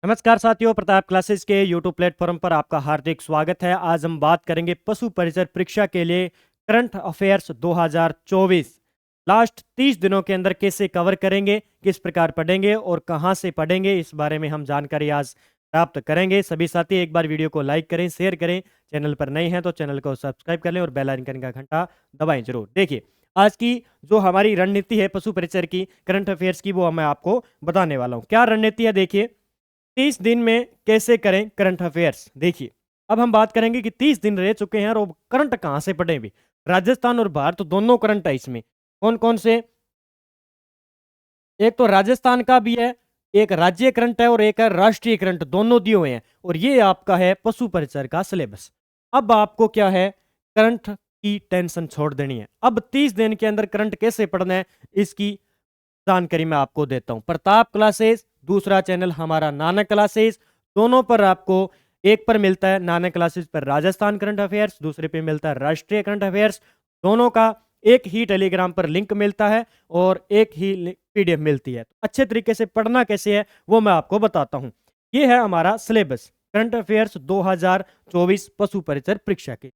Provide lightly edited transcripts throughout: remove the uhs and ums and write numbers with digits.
नमस्कार साथियों, प्रताप क्लासेस के यूट्यूब प्लेटफॉर्म पर आपका हार्दिक स्वागत है। आज हम बात करेंगे पशु परिचर परीक्षा के लिए करंट अफेयर्स 2024। लास्ट 30 दिनों के अंदर कैसे कवर करेंगे, किस प्रकार पढ़ेंगे और कहां से पढ़ेंगे, इस बारे में हम जानकारी आज प्राप्त करेंगे। सभी साथी एक बार वीडियो को लाइक करें, शेयर करें, चैनल पर नए हैं तो चैनल को सब्सक्राइब कर लें और बेल आइकन का घंटा दबाएं जरूर। देखिए, आज की जो हमारी रणनीति है पशु परिचर की, करंट अफेयर्स की, वो मैं आपको बताने वाला हूँ। क्या रणनीति है, देखिए 30 दिन में कैसे करें करंट अफेयर्स। देखिए, अब हम बात करेंगे कि 30 दिन रह चुके हैं और करंट कहां से पढ़े भी। राजस्थान और भारत दोनों करंट है इसमें। कौन कौन से? एक तो राजस्थान का भी है, एक राज्य करंट है और एक है राष्ट्रीय करंट, दोनों दिए हुए हैं। और ये आपका है पशु परिचर का सिलेबस। अब आपको क्या है, करंट की टेंशन छोड़ देनी है। अब 30 दिन के अंदर करंट कैसे पढ़ना है, इसकी जानकारी मैं आपको देता हूं। प्रताप क्लासेस, दूसरा चैनल हमारा नानक क्लासेस, दोनों पर आपको एक पर मिलता है नानक क्लासेस पर राजस्थान करंट अफेयर्स, दूसरे पे मिलता है राष्ट्रीय करंट अफेयर्स। दोनों का एक ही टेलीग्राम पर लिंक मिलता है और एक ही पीडीएफ मिलती है। अच्छे तरीके से पढ़ना कैसे है वो मैं आपको बताता हूं। ये है हमारा सिलेबस करंट अफेयर्स 2024 पशु परिचर परीक्षा के।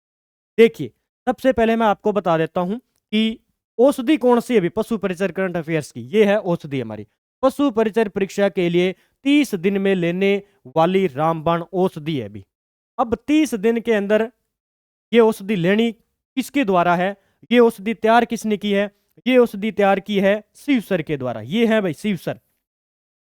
देखिए, सबसे पहले मैं आपको बता देता हूं कि औषधि कौन सी है अभी पशु परिचर करंट अफेयर्स की। ये है औषधि हमारी पशु परिचर परीक्षा के लिए 30 दिन में लेने वाली रामबाण औषधि है अभी। अब 30 दिन के अंदर ये औषधि लेनी किसके द्वारा है, ये औषधि तैयार किसने की है? ये औषधि तैयार की है शिव सर के द्वारा। ये है भाई शिव सर,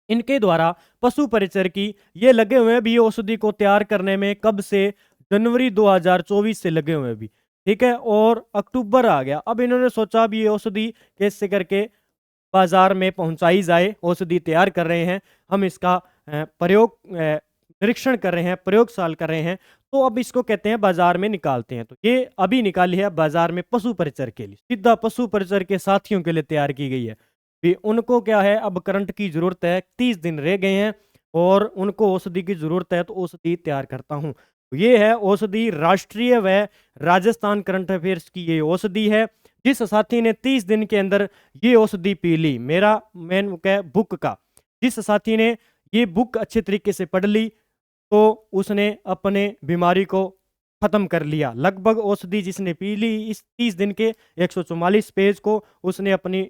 इनके द्वारा पशु परिचर की ये लगे हुए हैं अभी। ये औषधि को तैयार करने में कब से? जनवरी 2024 से लगे हुए हैं अभी, ठीक है। और अक्टूबर आ गया। अब इन्होंने सोचा अब ये औषधि कैसे करके बाजार में पहुंचाई जाए। औषधि तैयार कर रहे हैं हम, इसका प्रयोग निरीक्षण कर रहे हैं, प्रयोगशाल कर रहे हैं। तो अब इसको कहते हैं बाजार में निकालते हैं। तो ये अभी निकाली है बाजार में पशु परिचर के लिए, सीधा पशु परिचर के साथियों के लिए तैयार की गई है। भी उनको क्या है, अब करंट की जरूरत है, 30 दिन रह गए हैं और उनको औषधि की जरूरत है, तो औषधि तैयार करता हूं। तो ये है औषधि, राष्ट्रीय व राजस्थान करंट अफेयर्स की ये औषधि है। जिस साथी ने 30 दिन के अंदर ये औषधि पी ली, मेरा मेन क्या बुक का, जिस साथी ने ये बुक अच्छे तरीके से पढ़ ली तो उसने अपने बीमारी को खत्म कर लिया। लगभग औषधि जिसने पी ली इस 30 दिन के 144 पेज को, उसने अपनी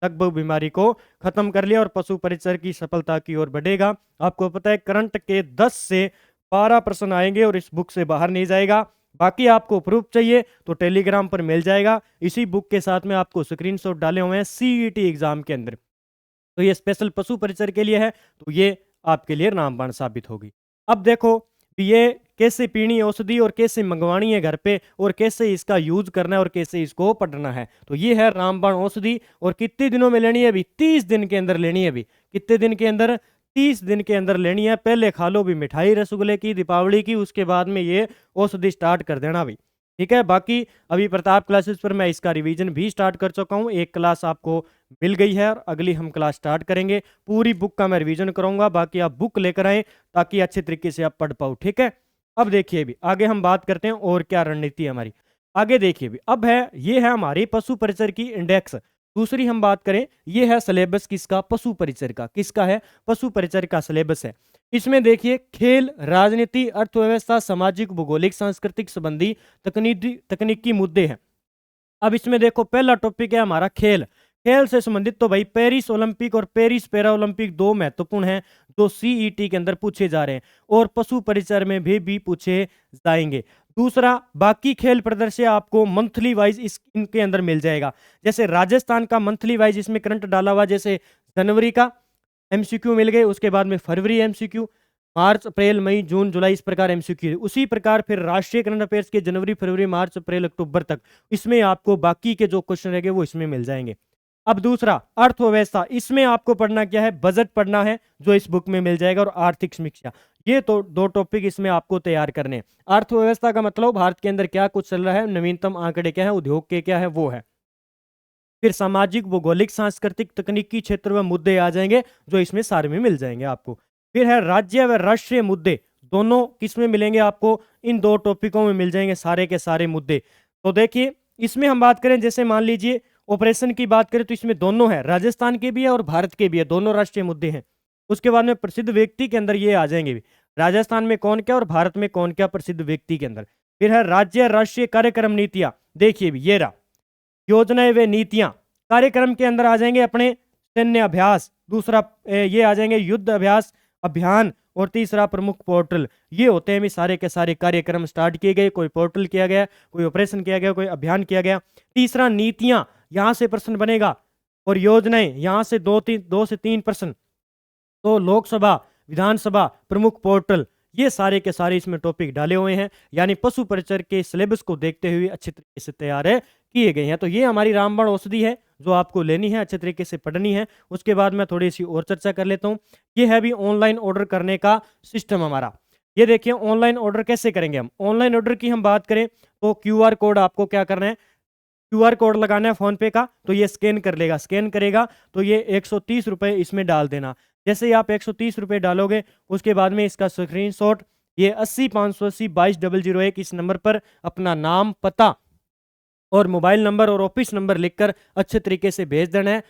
लगभग बीमारी को खत्म कर लिया और पशु परिचर की सफलता की ओर बढ़ेगा। आपको पता है करंट के 10 से 12 प्रश्न आएंगे और इस बुक से बाहर नहीं जाएगा। बाकी आपको प्रूफ चाहिए तो टेलीग्राम पर मिल जाएगा। इसी बुक के साथ में आपको स्क्रीनशॉट डाले हुए हैं सीईटी एग्जाम के अंदर। तो ये स्पेशल पशु परिचर के लिए है, तो ये आपके लिए रामबाण साबित होगी। अब देखो ये कैसे पीनी है औषधि और कैसे मंगवानी है घर पे और कैसे इसका यूज करना है और कैसे इसको पढ़ना है। तो ये है रामबाण औषधि। और कितने दिनों में लेनी है अभी? 30 दिन के अंदर लेनी है अभी। कितने दिन के अंदर? 30 दिन के अंदर लेनी है। पहले खा लो भी मिठाई रसगुल्ले की, दीपावली की, उसके बाद में ये औषधि स्टार्ट कर देना भाई, ठीक है। बाकी अभी प्रताप क्लासेस पर मैं इसका रिवीजन भी स्टार्ट कर चुका हूँ। एक क्लास आपको मिल गई है और अगली हम क्लास स्टार्ट करेंगे। पूरी बुक का मैं रिवीजन करूंगा, बाकी आप बुक लेकर आए ताकि अच्छे तरीके से आप पढ़ पाओ, ठीक है। अब देखिए भी आगे हम बात करते हैं और क्या रणनीति है हमारी। आगे देखिए भी, अब है ये है हमारी पशु परिचर की इंडेक्स। दूसरी हम बात करें, ये है सिलेबस किसका? पशु परिचर का। किसका है? पशु परिचर का सिलेबस है। इसमें देखिए खेल, राजनीति, अर्थव्यवस्था, सामाजिक, भौगोलिक, सांस्कृतिक संबंधी तकनीकी मुद्दे हैं। अब इसमें देखो पहला टॉपिक है हमारा खेल। खेल से संबंधित तो भाई पेरिस ओलंपिक और पेरिस पैरा ओलंपिक दो महत्वपूर्ण हैं जो सीईटी के अंदर पूछे जा रहे हैं और पशु परिचर में भी पूछे जाएंगे। दूसरा, बाकी खेल प्रदर्शन आपको मंथली वाइज इनके अंदर मिल जाएगा। जैसे राजस्थान का मंथली वाइज इसमें करंट डाला हुआ, जैसे जनवरी का एमसीक्यू मिल गए, उसके बाद में फरवरी एमसीक्यू, मार्च अप्रैल मई जून जुलाई, इस प्रकार एमसीक्यू। उसी प्रकार फिर राष्ट्रीय करंट अफेयर्स के जनवरी फरवरी मार्च अप्रैल अक्टूबर तक, इसमें आपको बाकी के जो क्वेश्चन रहेंगे वो इसमें मिल जाएंगे। अब दूसरा, अर्थव्यवस्था, इसमें आपको पढ़ना क्या है? बजट पढ़ना है जो इस बुक में मिल जाएगा, और आर्थिक समीक्षा। ये तो दो टॉपिक इसमें आपको तैयार करने हैं। अर्थव्यवस्था का मतलब भारत के अंदर क्या कुछ चल रहा है, नवीनतम आंकड़े क्या है, उद्योग के क्या है, वो है। फिर सामाजिक, भौगोलिक, सांस्कृतिक, तकनीकी क्षेत्र में मुद्दे आ जाएंगे जो इसमें सारे में मिल जाएंगे आपको। फिर है राज्य व राष्ट्रीय मुद्दे, दोनों किसमें मिलेंगे आपको? इन दो टॉपिकों में मिल जाएंगे सारे के सारे मुद्दे। तो देखिए इसमें हम बात करें, जैसे मान लीजिए ऑपरेशन की बात करें तो इसमें दोनों है, राजस्थान के भी है और भारत के भी है, दोनों राष्ट्रीय मुद्दे हैं। उसके बाद में प्रसिद्ध व्यक्ति के अंदर ये आ जाएंगे भी, राजस्थान में कौन क्या और भारत में कौन क्या प्रसिद्ध व्यक्ति के अंदर। फिर है राज्य राष्ट्रीय कार्यक्रम नीतियां, देखिए भी ये रहा, योजनाएं व नीतियां। कार्यक्रम के अंदर आ जाएंगे अपने सैन्य अभ्यास, दूसरा ये आ जाएंगे युद्ध अभ्यास अभियान, और तीसरा प्रमुख पोर्टल। ये होते हैं भी सारे के सारे कार्यक्रम स्टार्ट किए गए, कोई पोर्टल किया गया, कोई ऑपरेशन किया गया, कोई अभियान किया गया। तीसरा नीतियां, यहां से प्रश्न बनेगा, और योजनाएं यहां से 2 से 3 प्रश्न। तो लोकसभा, विधानसभा, प्रमुख पोर्टल, ये सारे के सारे इसमें टॉपिक डाले हुए हैं, यानी पशु परिचर के सिलेबस को देखते हुए अच्छे तरीके से तैयार है किए गए हैं। तो ये हमारी रामबाण औषधि है जो आपको लेनी है, अच्छे तरीके से पढ़नी है। उसके बाद मैं थोड़ी सी और चर्चा कर लेता हूँ। ये है भी ऑनलाइन ऑर्डर करने का सिस्टम हमारा। ये देखिए ऑनलाइन ऑर्डर कैसे करेंगे हम। ऑनलाइन ऑर्डर की हम बात करें तो क्यूआर कोड आपको क्या करना है, क्यूआर कोड लगाना है फोन पे का, तो ये स्कैन कर लेगा, स्कैन करेगा तो ये 130 रुपये इसमें डाल देना। जैसे ही आप 130 रुपये डालोगे उसके बाद में इसका स्क्रीनशॉट ये 80 580 22 001 इस नंबर पर अपना नाम, पता और मोबाइल नंबर और ऑफिस नंबर लिखकर अच्छे तरीके से भेज देना है।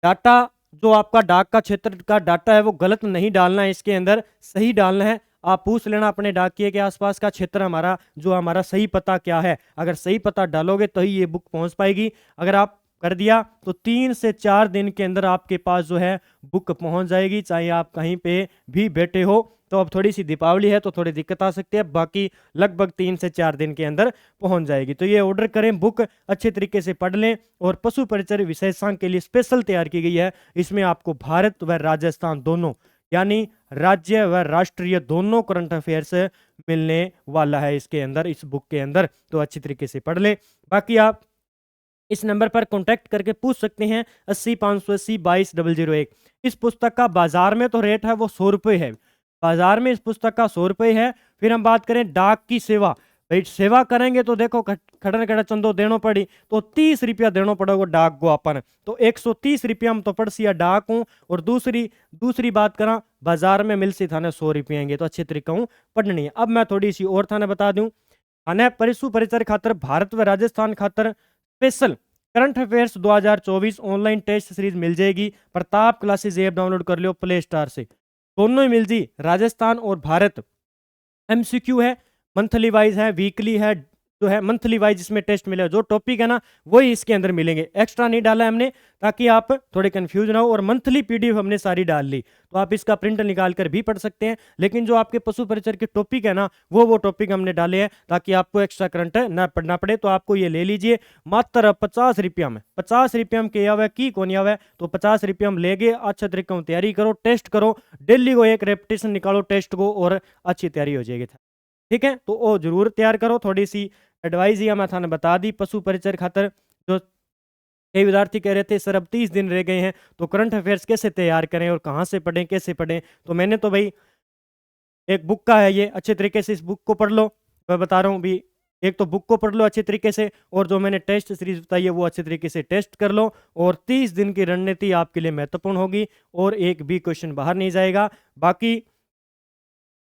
डाटा जो आपका डाक का क्षेत्र का डाटा है वो गलत नहीं डालना है, इसके अंदर सही डालना है। आप पूछ लेना अपने डाकिए के आसपास का क्षेत्र हमारा, जो हमारा सही पता क्या है। अगर सही पता डालोगे तो ही ये बुक पहुंच पाएगी। अगर आप कर दिया तो 3 से 4 दिन के अंदर आपके पास जो है बुक पहुंच जाएगी, चाहे आप कहीं पे भी बैठे हो। तो अब थोड़ी सी दीपावली है तो थोड़ी दिक्कत आ सकती है, बाकी लगभग 3 से 4 दिन के अंदर पहुंच जाएगी। तो ये ऑर्डर करें, बुक अच्छे तरीके से पढ़ लें। और पशु परिचर विशेषांक के लिए स्पेशल तैयार की गई है। इसमें आपको भारत व राजस्थान दोनों, यानी राज्य व राष्ट्रीय दोनों करंट अफेयर्स मिलने वाला है इसके अंदर, इस बुक के अंदर। तो अच्छी तरीके से पढ़ लें। बाकी आप इस नंबर पर कांटेक्ट करके पूछ सकते हैं 80 580 22 001। इस पुस्तक का बाजार में तो रेट है वो 100 रुपये है, बाजार में इस पुस्तक का 100 रुपये है। फिर हम बात करें डाक की सेवा, भाई सेवा करेंगे तो देखो खड़न खड़ा चंदो देनो पड़ी, तो 30 रुपया देनो पड़ेगा डाक को अपन। तो 130 रुपया हम तो पड़सिया डाक हूँ। और दूसरी बात करा, बाजार में मिल सी थाने 100 रुपये आएंगे, तो अच्छे तरीका हूँ पढ़नी है। अब मैं थोड़ी सी और थाने बता दूं, थाने पशु परिचर खातर भारत व राजस्थान खातर special current affairs 2024 online test series मिल जाएगी। प्रताप क्लासेस ऐप डाउनलोड कर लो प्ले स्टार से, दोनों ही मिल जी। राजस्थान और भारत एमसीक्यू है, मंथली वाइज है, वीकली है, जो है मंथली वाइज इसमें टेस्ट मिलेगा। जो टॉपिक है ना वही इसके अंदर मिलेंगे, एक्स्ट्रा नहीं डाला है हमने ताकि आप थोड़े कंफ्यूज ना हो। और मंथली पीडीएफ हमने सारी डाल ली, तो आप इसका प्रिंट निकाल कर भी पढ़ सकते हैं। लेकिन जो आपके पशु परिचर के टॉपिक है ना वो टॉपिक हमने डाले हैं ताकि आपको एक्स्ट्रा करंट ना पढ़ना पड़े। तो आपको ये ले लीजिए मात्र 50 रुपया में। 50 रुपया में किया हुआ है की कौन आवा है, तो 50 रुपया में ले गए। अच्छा तरीके से तैयारी करो, टेस्ट करो, डेली को एक रेपिटेशन निकालो टेस्ट को, और अच्छी तैयारी हो जाएगी। ठीक है, तो वो जरूर तैयार करो। थोड़ी सी एडवाइस ये मैं थाने बता दी पशु परिचर खातर। जो कई विद्यार्थी कह रहे थे सर अब 30 दिन रह गए हैं तो करंट अफेयर्स कैसे तैयार करें और कहाँ से पढ़ें, कैसे पढ़ें। तो मैंने तो भाई एक बुक का है ये, अच्छे तरीके से इस बुक को पढ़ लो। मैं बता रहा हूँ भी, एक तो बुक को पढ़ लो अच्छे तरीके से, और जो मैंने टेस्ट सीरीज बताई है वो अच्छे तरीके से टेस्ट कर लो। और 30 दिन की रणनीति आपके लिए महत्वपूर्ण होगी, और एक भी क्वेश्चन बाहर नहीं जाएगा। बाकी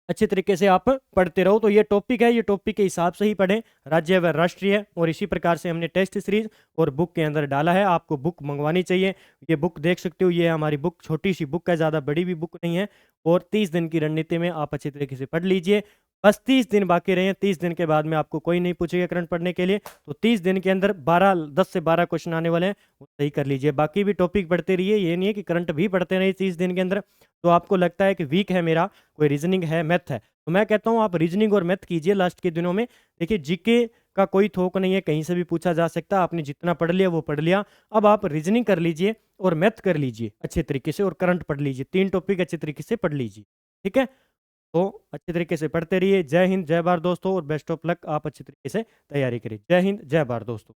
अच्छे तरीके से आप पढ़ते रहो। तो ये टॉपिक है, ये टॉपिक के हिसाब से ही पढ़ें, राज्य व राष्ट्रीय। और इसी प्रकार से हमने टेस्ट सीरीज और बुक के अंदर डाला है। आपको बुक मंगवानी चाहिए, ये बुक देख सकते हो, ये हमारी बुक छोटी सी बुक है, ज़्यादा बड़ी भी बुक नहीं है। और 30 दिन की रणनीति में आप अच्छे तरीके से पढ़ लीजिए। बस 30 दिन बाकी रहे हैं, 30 दिन के बाद में आपको कोई नहीं पूछेगा करंट पढ़ने के लिए। तो 30 दिन के अंदर 10 से 12 क्वेश्चन आने वाले हैं, वो सही कर लीजिए। बाकी भी टॉपिक पढ़ते रहिए, ये नहीं है कि करंट भी पढ़ते रहिए 30 दिन के अंदर। तो आपको लगता है कि वीक है मेरा, कोई रीजनिंग है, मैथ है, तो मैं कहता हूँ आप रीजनिंग और मैथ कीजिए लास्ट के दिनों में। देखिए जीके का कोई थोक नहीं है, कहीं से भी पूछा जा सकता है। आपने जितना पढ़ लिया वो पढ़ लिया, अब आप रीजनिंग कर लीजिए और मैथ कर लीजिए अच्छे तरीके से, और करंट पढ़ लीजिए। 3 टॉपिक अच्छे तरीके से पढ़ लीजिए, ठीक है। तो अच्छे तरीके से पढ़ते रहिए। जय हिंद, जय भारत दोस्तों, और बेस्ट ऑफ लक। आप अच्छे तरीके से तैयारी करिए। जय हिंद, जय भारत दोस्तों।